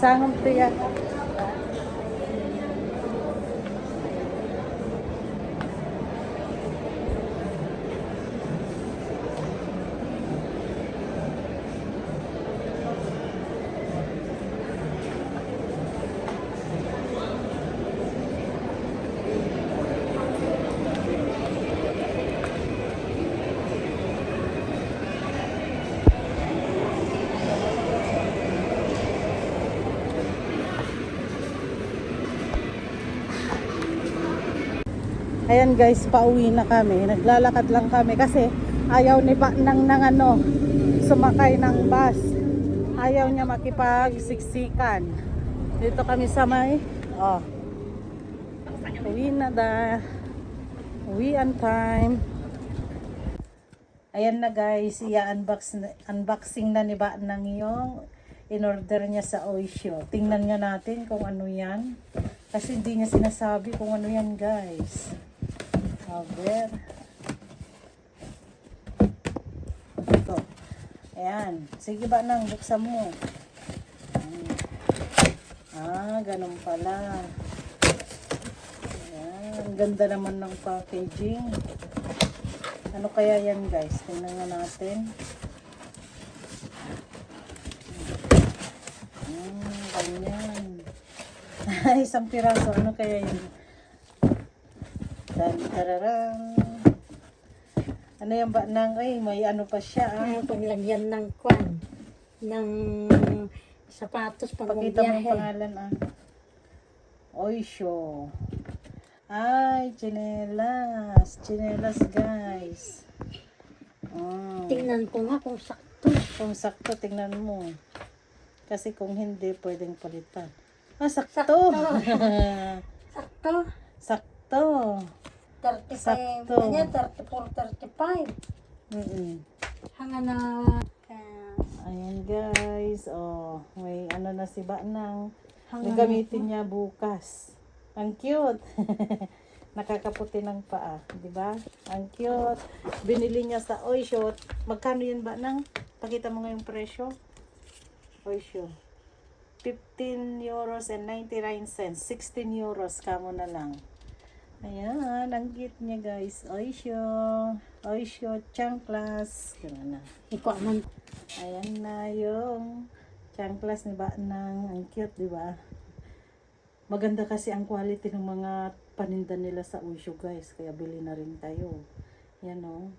Sangam tiya. Ayan guys, pauwi na kami. Naglalakad lang kami kasi ayaw ni Baknang ng ano, sumakay ng bus. Ayaw niya makipagsiksikan. Dito kami sa may, uwi na da. Uwian time. Ayan na guys, unboxing na ni Baknang yung in-order niya sa Oysho. Tingnan nga natin kung ano yan. Kasi hindi niya sinasabi kung ano yan guys. Over. Ito. Ayan. Sige ba nang buksan mo. Ganun pala. Ayan. Ganda naman ng packaging. Ano kaya yan guys? Tingnan nga natin. Ganyan. Isang piraso. Ano kaya yan? Tararang. Ano yan ba nang may ano pa siya paglagyan ng kwan ng sapatos pag pakita mo ang pangalan Oysho. Ay, tsinelas guys. Tingnan ko nga kung sakto. Tingnan mo kasi kung hindi pwedeng palitan. Sakto. Sakto. 35, ganyan, 34, 35. Hanga na. Ayan guys, may ano na si Baknang. Gagamitin niya bukas. Ang cute. Nakakaputi ng paa, di ba? Ang cute. Binili niya sa Oysho. Magkano yun Baknang? Pakita mo nga yung presyo. Oysho. 15 euros and 99 cents. 16 euros kamo na lang. Ayan, ang cute niya guys. Oysho chanclas. Gano'n na. Ikaw man. Ayan na yung chanclas ni Baknang. Ang cute, di ba? Maganda kasi ang quality ng mga paninda nila sa Oysho guys. Kaya bili na rin tayo. Yan o.